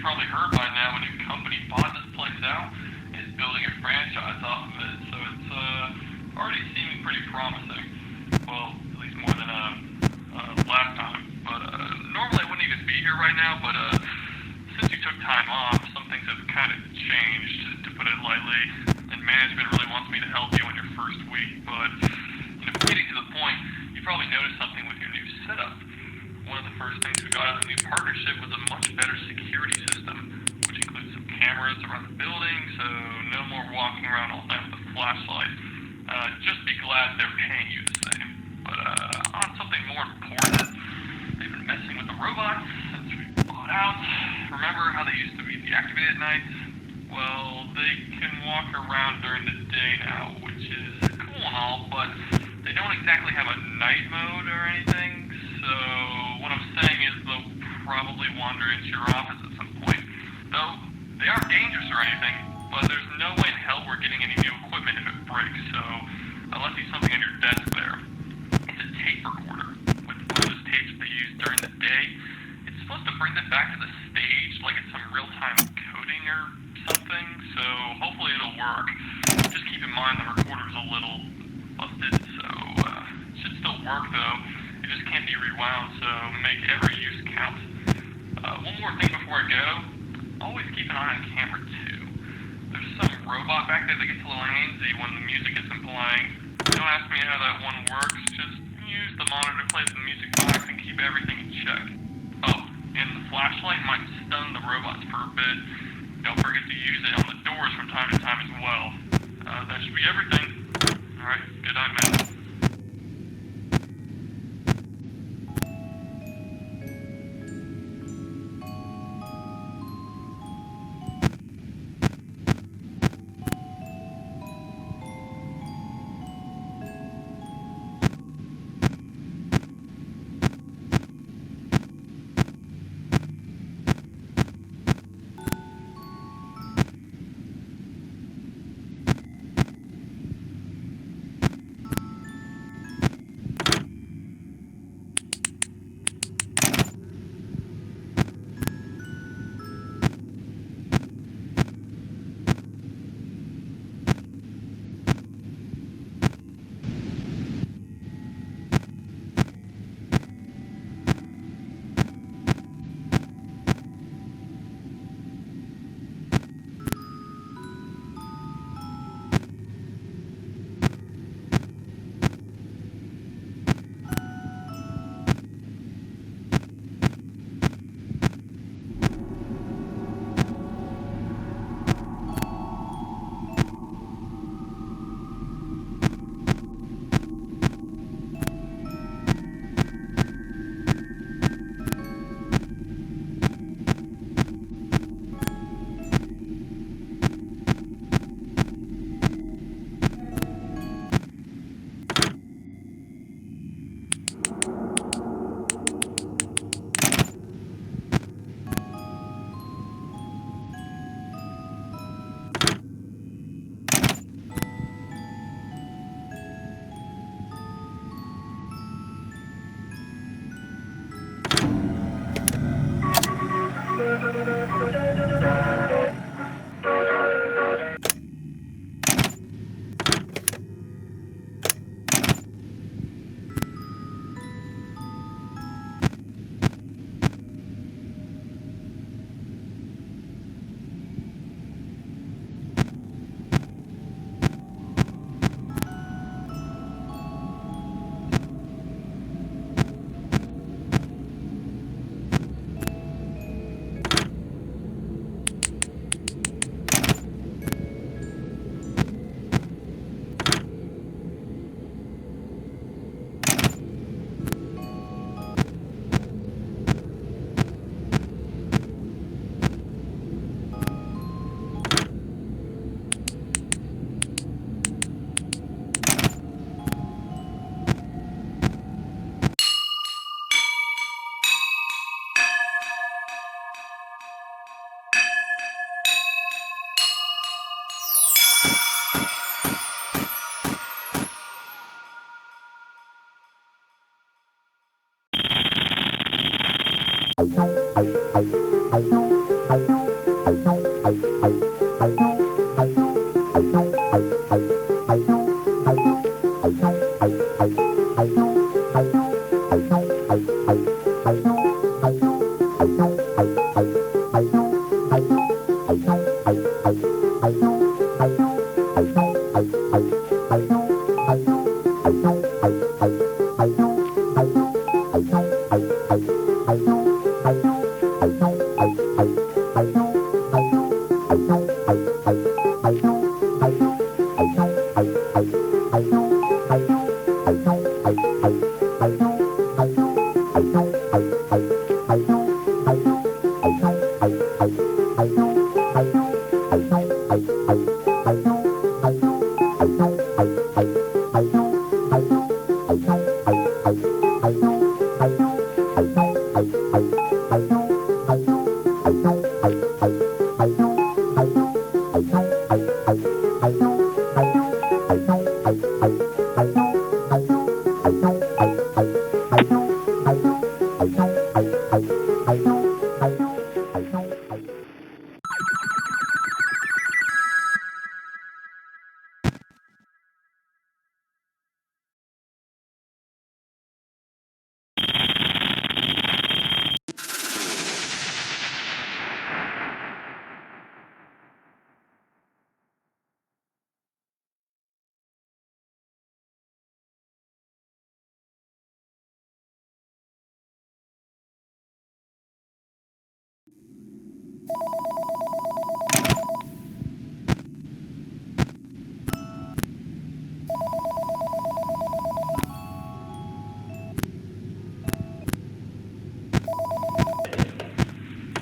you've probably heard by now, a new company bought this place out and is building a franchise off of it, so it's already seeming pretty promising. Well, at least more than last time. But normally I wouldn't even be here right now, but since you took time off, some things have kind of changed, to put it lightly, and management really wants me to help you in your first week, but getting to the point, you probably noticed something with your new setup. One of the first things we got out of the new partnership was a much better security system, which includes some cameras around the building, so no more walking around all night with a flashlight. Just be glad they're paying you the same. But on something more important, they've been messing with the robots since we bought out. Remember how they used to be deactivated at night? Well, they can walk around during the day now, which is cool and all, but they don't exactly have a night mode or anything, so what I'm saying is they'll probably wander into your office at some point. Though, they aren't dangerous or anything, but there's no way in hell we're getting any new equipment if it breaks, so I left you something on your desk there. It's a tape recorder with those tapes they use during the day. It's supposed to bring them back to the stage like it's some real-time coding or something, so hopefully it'll work. Just keep in mind the recorder's a little busted, so it should still work though. It just can't be rewound, so make every use count. One more thing before I go, always keep an eye on camera too. There's some robot back there that gets a little handsy when the music isn't playing. Don't ask me how that one works, just use the monitor to play the music box and keep everything in check. Oh, and the flashlight might stun the robots for a bit. Don't forget to use it on the doors from time to time as well. That should be everything. Alright, good night, man.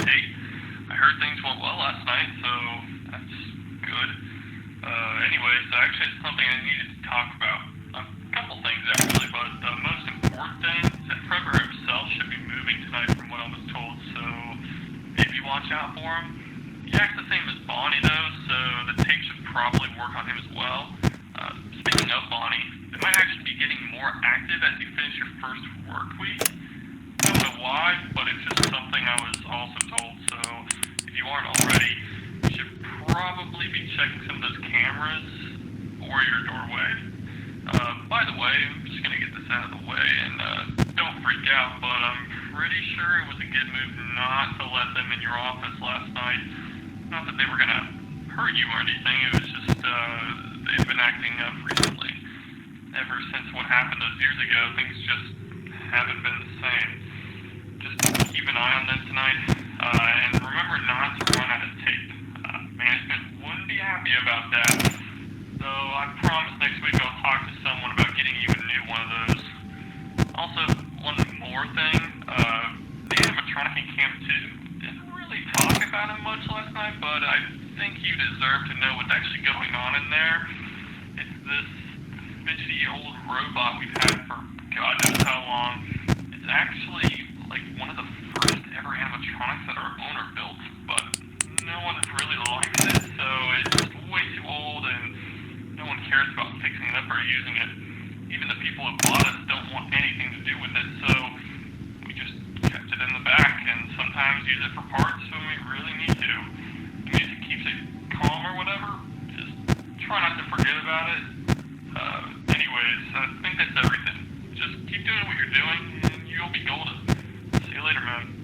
Hey, I heard things went well last night, so that's good. Anyways, I actually had something I needed to talk about. A couple things actually, but the most important thing is that Fredbear himself should be moving tonight from what I was told, so maybe watch out for him. He acts the same as Bonnie though, so the tape should probably work on him as well. Speaking of Bonnie, they might actually be getting more active as you finish your first work week. I don't know why, but it's just something I was also told, so if you aren't already, you should probably be checking some of those cameras or your doorway. By the way, I'm just gonna get this out of the way, and don't freak out, but I'm pretty sure it was a good move not to let them in your office last night. Not that they were gonna hurt you or anything, it was just, they've been acting up recently. Ever since what happened those years ago, things just haven't been the same. Just keep an eye on them tonight, and remember not to run out of tape. Management wouldn't be happy about that. So I promise next week I'll talk to someone about getting you a new one of those. Also, one more thing, the animatronic in Camp 2 didn't really talk about him much last night, but I think you deserve to know what's actually going on in there. It's this fidgety old robot we've had for God knows how long. It's actually like one of the first ever animatronics that our owner built, but no one really likes it, so it's just way too old and no one cares about fixing it up or using it. Even the people who bought us don't want anything to do with it, so we just kept it in the back and sometimes use it for parts when we really need to. The music keeps it calm or whatever, just try not to forget about it. Anyways, I think that's everything. Just keep doing what you're doing and you'll be golden. See you later, man.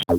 Hey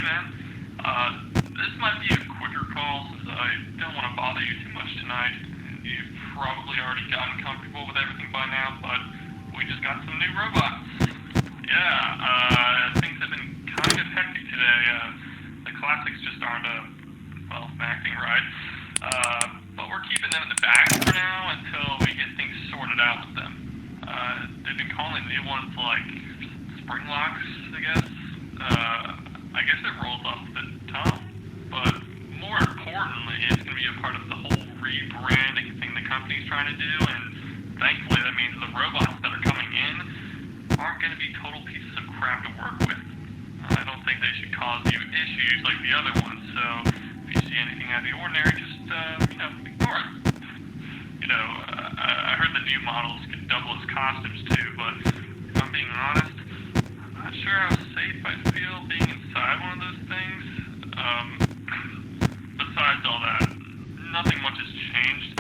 man, this might be a quicker call since I don't want to bother you too much tonight. You've probably already gotten comfortable with everything by now, but we just got some new robots. Yeah, things have been kind of hectic today. The classics just aren't, acting right. But we're keeping them in the bag for now until we get things sorted out with them. They've been calling new ones like spring locks, I guess. I guess it rolls off the tongue, but more importantly, it's going to be a part of the whole rebranding thing the company's trying to do, and thankfully that means the robots that are coming in aren't going to be total pieces of crap to work with. I don't think they should cause you issues like the other ones, so if you see anything out of the ordinary, just, ignore it. I heard the new models could double as costumes too, but if I'm being honest, I'm not sure how safe I feel being inside one of those things. Besides all that, nothing much has changed.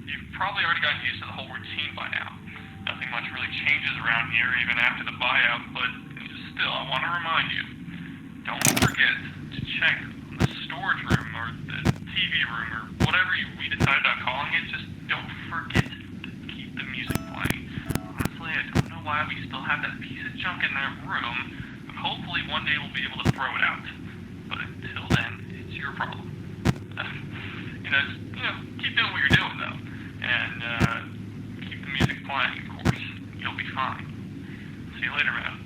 You've probably already gotten used to the whole routine by now. Nothing much really changes around here even after the buyout, but still, I want to remind you, don't forget to check the storage room or the TV room or whatever we decide about calling it. Just don't forget to keep the music playing. Honestly, I don't know why we still have that piece of junk in that room, but hopefully one day we'll be able to throw it out. But until then, it's your problem. Keep doing what you're doing though, and keep the music playing, of course. You'll be fine. See you later, man.